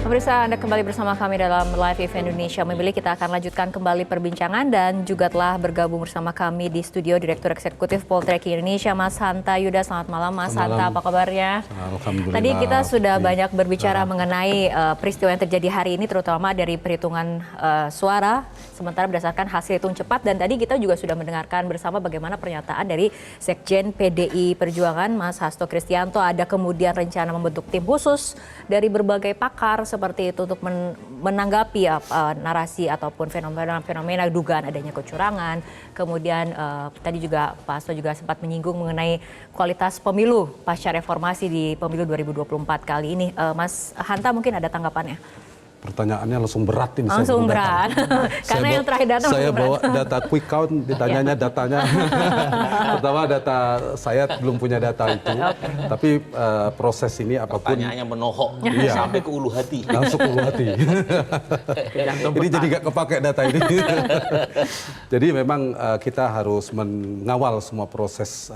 Pemirsa, Anda kembali bersama kami dalam Live Event Indonesia Memilih. Kita akan lanjutkan kembali perbincangan dan juga telah bergabung bersama kami di studio Direktur Eksekutif Poltreking Indonesia, Mas Hanta Yuda. Selamat malam, Mas Hanta. Apa kabarnya? Alhamdulillah. Tadi kita sudah banyak berbicara mengenai peristiwa yang terjadi hari ini, terutama dari perhitungan suara, sementara berdasarkan hasil hitung cepat. Dan tadi kita juga sudah mendengarkan bersama bagaimana pernyataan dari Sekjen PDI Perjuangan, Mas Hasto Kristianto. Ada kemudian rencana membentuk tim khusus dari berbagai pakar seperti itu untuk menanggapi narasi ataupun fenomena dugaan adanya kecurangan. Kemudian tadi juga Pak Hasto juga sempat menyinggung mengenai kualitas pemilu pasca reformasi di pemilu 2024 kali ini. Mas Hanta mungkin ada tanggapannya? Pertanyaannya langsung berat ini. Langsung berat. Karena yang terakhir datang saya bawa data quick count, ditanyanya datanya. Pertama data saya belum punya data itu. Tapi proses ini apapun. Pertanyaannya menohok sampai ke ulu hati. Langsung ke ulu hati. Ini jadi nggak kepake data ini. Jadi memang kita harus mengawal semua proses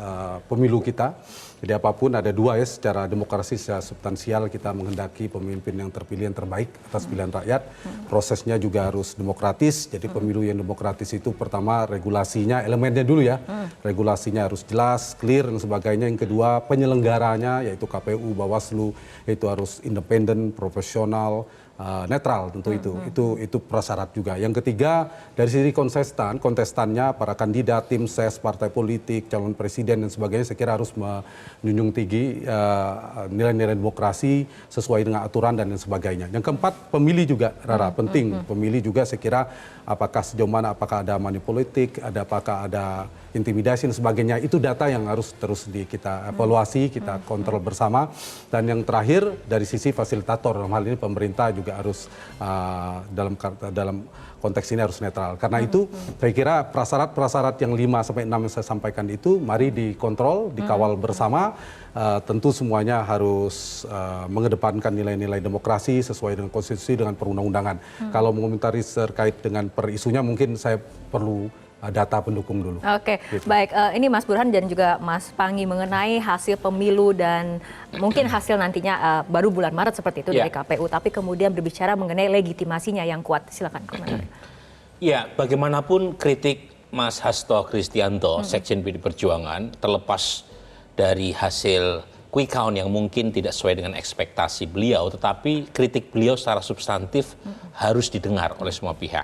pemilu kita. Jadi apapun ada dua ya, secara demokrasi, secara substansial kita menghendaki pemimpin yang terpilih yang terbaik atas pilihan rakyat. Prosesnya juga harus demokratis, jadi pemilu yang demokratis itu pertama regulasinya, elemennya dulu ya. Regulasinya harus jelas, clear dan sebagainya. Yang kedua penyelenggaranya yaitu KPU, Bawaslu, itu harus independen, profesional, netral tentu itu prasyarat juga. Yang ketiga dari sisi kontestannya, para kandidat, tim ses, partai politik, calon presiden dan sebagainya, saya kira harus menjunjung tinggi nilai-nilai demokrasi sesuai dengan aturan dan lain sebagainya. Yang keempat pemilih juga, Rara, penting. Pemilih juga saya kira apakah sejauh mana, apakah ada money politik, apakah ada intimidasi dan sebagainya, itu data yang harus terus kita evaluasi, kita kontrol bersama. Dan yang terakhir dari sisi fasilitator, dalam hal ini pemerintah juga harus dalam konteks ini harus netral. Karena itu saya kira prasyarat yang 5-6 yang saya sampaikan itu mari dikontrol, dikawal bersama. Tentu semuanya harus mengedepankan nilai-nilai demokrasi sesuai dengan konstitusi, dengan perundang-undangan. Kalau mengomentari terkait dengan per isunya mungkin saya perlu data pendukung dulu. Oke, gitu. Baik. Ini Mas Burhan dan juga Mas Panggi mengenai hasil pemilu dan mungkin hasil nantinya baru bulan Maret seperti itu dari KPU. Tapi kemudian berbicara mengenai legitimasinya yang kuat. Silakan komentar. Ya, bagaimanapun kritik Mas Hasto Kristianto, Sekjen PDI Perjuangan, terlepas dari hasil quick count yang mungkin tidak sesuai dengan ekspektasi beliau, tetapi kritik beliau secara substantif harus didengar oleh semua pihak,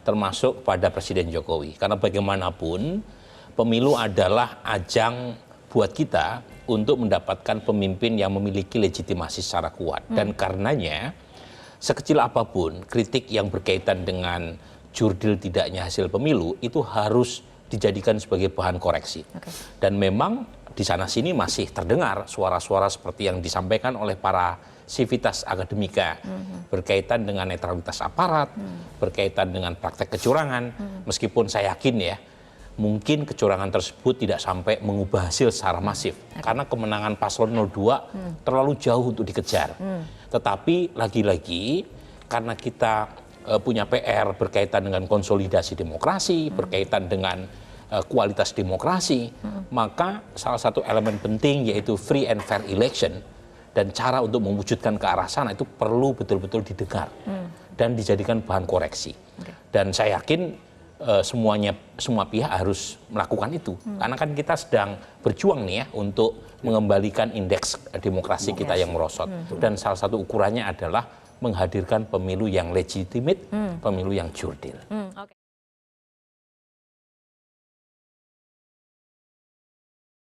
termasuk pada Presiden Jokowi. Karena bagaimanapun pemilu adalah ajang buat kita untuk mendapatkan pemimpin yang memiliki legitimasi secara kuat. Dan karenanya sekecil apapun kritik yang berkaitan dengan jurdil tidaknya hasil pemilu itu harus dijadikan sebagai bahan koreksi. Dan memang di sana-sini masih terdengar suara-suara seperti yang disampaikan oleh para sivitas akademika berkaitan dengan netralitas aparat, berkaitan dengan praktek kecurangan, meskipun saya yakin ya, mungkin kecurangan tersebut tidak sampai mengubah hasil secara masif, karena kemenangan paslon 02 terlalu jauh untuk dikejar. Tetapi lagi-lagi karena kita punya PR berkaitan dengan konsolidasi demokrasi, berkaitan dengan kualitas demokrasi, maka salah satu elemen penting yaitu free and fair election dan cara untuk mewujudkan ke arah sana itu perlu betul-betul didengar dan dijadikan bahan koreksi. Dan saya yakin semua pihak harus melakukan itu. Karena kan kita sedang berjuang nih ya untuk mengembalikan indeks demokrasi kita yang merosot. Dan salah satu ukurannya adalah menghadirkan pemilu yang legitimate, pemilu yang jurdil.